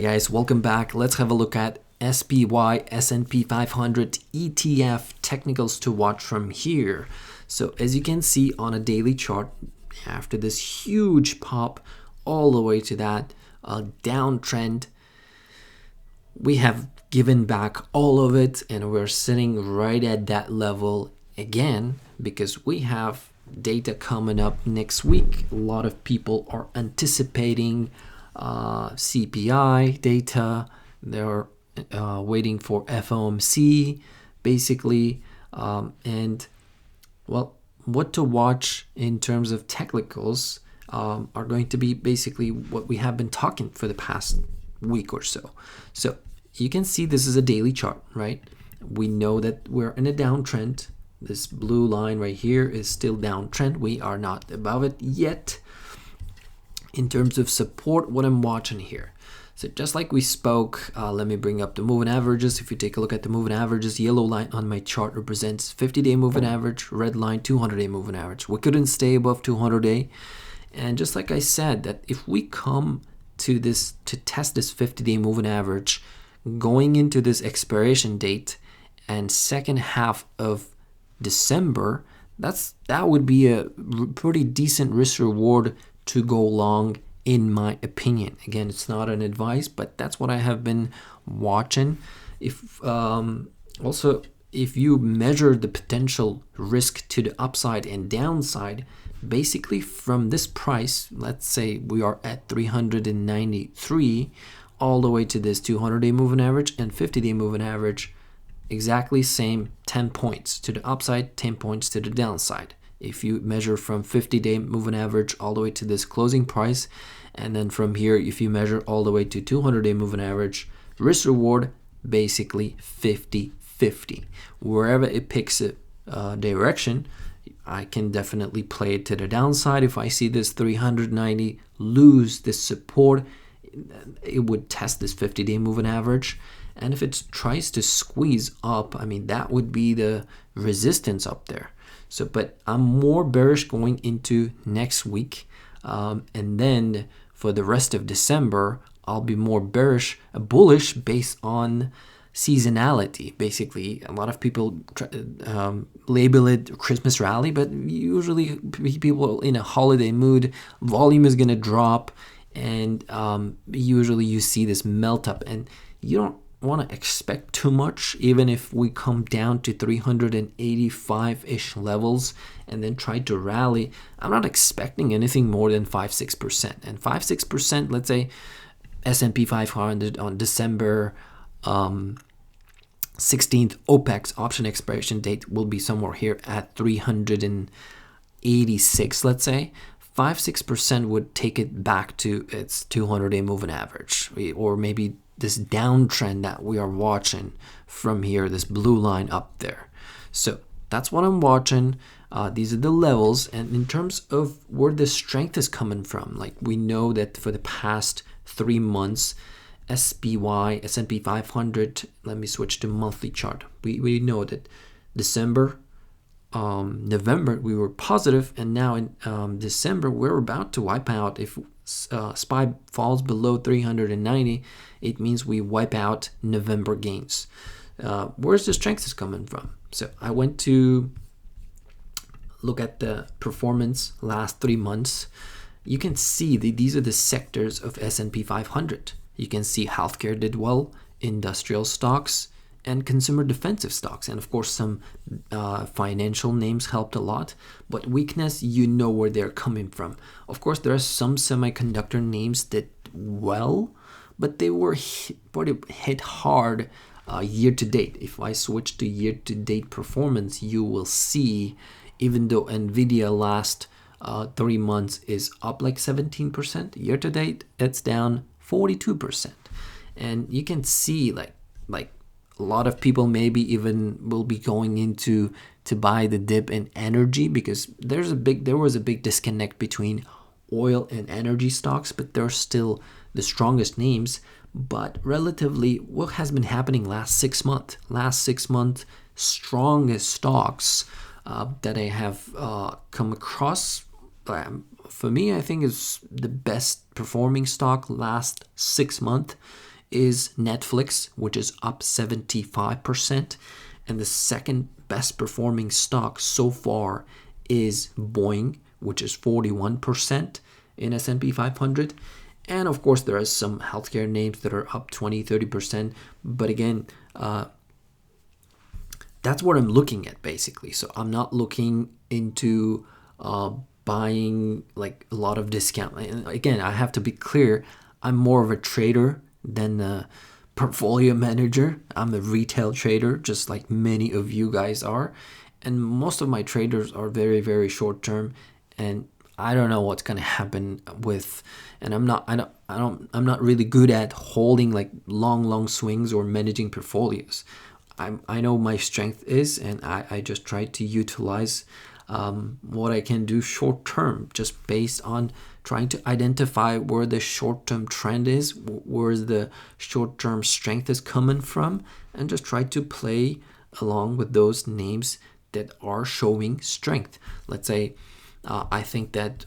Hey guys, welcome back. Let's have a look at SPY Sp500 ETF technicals to watch from here. So as you can see on a daily chart, after this huge pop all the way to that downtrend, we have given back all of it and we're sitting right at that level again because we have data coming up next week. A lot of people are anticipating CPI data. They're waiting for FOMC basically, and well, what to watch in terms of technicals are going to be basically what we have been talking for the past week or so. So you can see this is a daily chart, right? We know that we're in a downtrend. This blue line right here is still downtrend. We are not above it yet. In terms of support, what I'm watching here. So just like we spoke, let me bring up the moving averages. If you take a look at the moving averages, yellow line on my chart represents 50-day moving average, red line 200-day moving average. We couldn't stay above 200-day. And just like I said, that if we come to this to test this 50-day moving average going into this expiration date and second half of December, that would be a pretty decent risk reward to go long, in my opinion. Again, it's not an advice, but that's what I have been watching. If also, if you measure the potential risk to the upside and downside, basically from this price, let's say we are at 393 all the way to this 200-day moving average and 50-day moving average, exactly same 10 points to the upside, 10 points to the downside. If you measure from 50-day moving average all the way to this closing price, and then from here, if you measure all the way to 200-day moving average, risk reward basically 50-50. Wherever it picks a direction, I can definitely play it to the downside. If I see this 390 lose this support, it would test this 50-day moving average. And if it tries to squeeze up, I mean, that would be the resistance up there. So, but I'm more bearish going into next week. And then for the rest of December, I'll be more bullish based on seasonality. Basically, a lot of people label it Christmas rally, but usually people in a holiday mood, volume is going to drop. And usually you see this melt up and you don't want to expect too much, even if we come down to 385-ish levels and then try to rally. I'm not expecting anything more than 5-6%. And 5-6%, let's say S&P 500 on December 16th Opex option expiration date will be somewhere here at 386, let's say. 5-6% would take it back to its 200-day moving average, or maybe this downtrend that we are watching from here, this blue line up there. So that's what I'm watching. These are the levels. And in terms of where the strength is coming from, like we know that for the past 3 months, SPY, S&P 500, let me switch to monthly chart. We know that December, November, we were positive, and now in December, we're about to wipe out. If SPY falls below 390, it means we wipe out November gains. Where's the strength is coming from? So I went to look at the performance last 3 months. You can see these are the sectors of S&P 500. You can see healthcare did well, industrial stocks, and consumer defensive stocks. And of course, some financial names helped a lot. But weakness, you know where they're coming from. Of course, there are some semiconductor names that well, but they were hit hard year to date. If I switch to year to date performance, you will see, even though NVIDIA last 3 months is up like 17%, year to date, it's down 42%. And you can see like a lot of people maybe even will be going into to buy the dip in energy, because there was a big disconnect between oil and energy stocks, but they're still the strongest names. But relatively, what has been happening last 6 months? Last 6 months, strongest stocks that I have come across, for me, I think is the best performing stock last 6 months is Netflix, which is up 75%. And the second best performing stock so far is Boeing, which is 41% in S&P 500. And of course, there are some healthcare names that are up 20-30%. But again, that's what I'm looking at basically. So I'm not looking into buying like a lot of discount. And again, I have to be clear, I'm more of a trader than a portfolio manager. I'm a retail trader, just like many of you guys are. And most of my traders are very, very short term. And I don't know what's gonna happen with, and I'm not really good at holding like long swings or managing portfolios. I know my strength is, and I just try to utilize what I can do short term, just based on trying to identify where the short term trend is, where the short term strength is coming from, and just try to play along with those names that are showing strength. Let's say I think that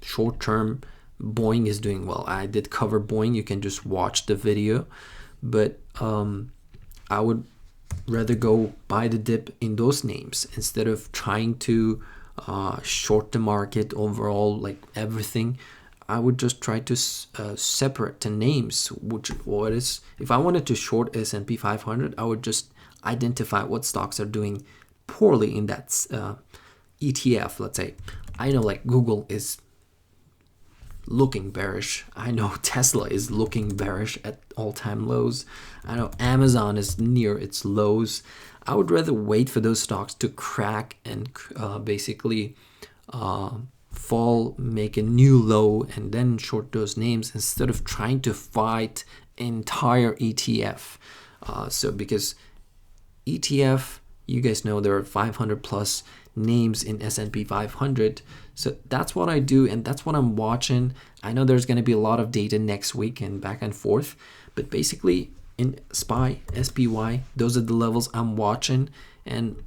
short term Boeing is doing well. I did cover Boeing. You can just watch the video, but I would rather go buy the dip in those names instead of trying to short the market overall, like everything. I would just try to separate the names. What is, if I wanted to short S&P 500, I would just identify what stocks are doing poorly in that ETF. Let's say I know like Google is looking bearish. I know Tesla is looking bearish at all-time lows. I know Amazon is near its lows. I would rather wait for those stocks to crack and basically fall, make a new low, and then short those names instead of trying to fight entire ETF. So because ETF, you guys know there are 500 plus names in S&P 500. So that's what I do, and that's what I'm watching. I know there's going to be a lot of data next week and back and forth, but basically in SPY, SPY, those are the levels I'm watching, and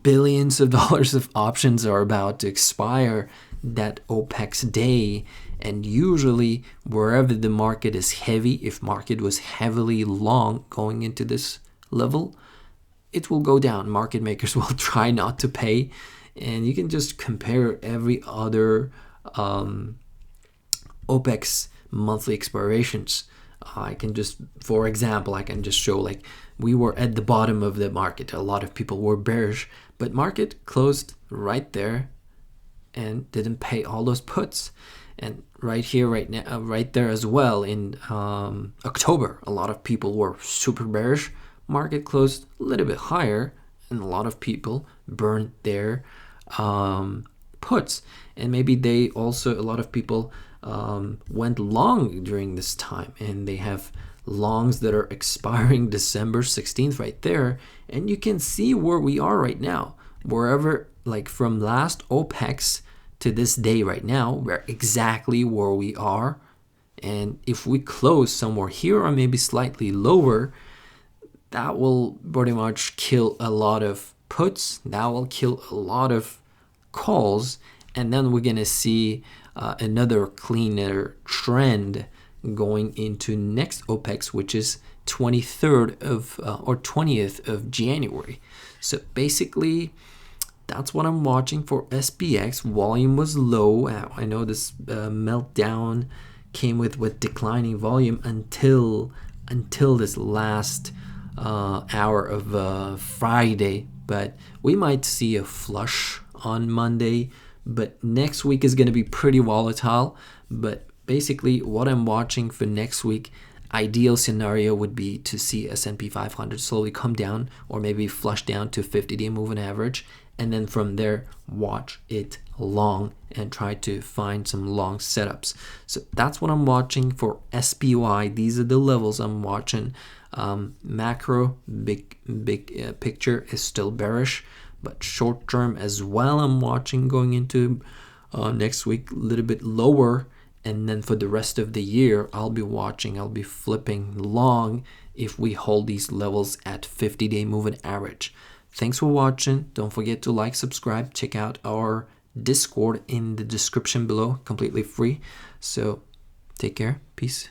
billions of dollars of options are about to expire that Opex day. And usually wherever the market is heavy, if market was heavily long going into this level, it will go down. Market makers will try not to pay. And you can just compare every other Opex monthly expirations. I can just, for example, I can just show like we were at the bottom of the market. A lot of people were bearish, but market closed right there and didn't pay all those puts. And right here, right now, right there as well in October, a lot of people were super bearish. Market closed a little bit higher, and a lot of people burned their puts. And maybe they also, a lot of people went long during this time, and they have longs that are expiring December 16th right there. And you can see where we are right now. Wherever, like from last Opex to this day right now, we're exactly where we are. And if we close somewhere here or maybe slightly lower, that will pretty much kill a lot of puts. That will kill a lot of calls. And then we're going to see another cleaner trend going into next Opex, which is 23rd of or 20th of January. So basically, that's what I'm watching for SPX. Volume was low. I know this meltdown came with declining volume until this last hour of Friday, but we might see a flush on Monday. But next week is going to be pretty volatile. But basically, what I'm watching for next week, ideal scenario would be to see S&P 500 slowly come down or maybe flush down to 50-day moving average, and then from there watch it long and try to find some long setups. So that's what I'm watching for SPY. These are the levels I'm watching. Macro big picture is still bearish, but short term as well I'm watching going into next week a little bit lower, and then for the rest of the year I'll be flipping long if we hold these levels at 50-day moving average. Thanks for watching. Don't forget to like, subscribe, check out our Discord in the description below, completely free. So take care, peace.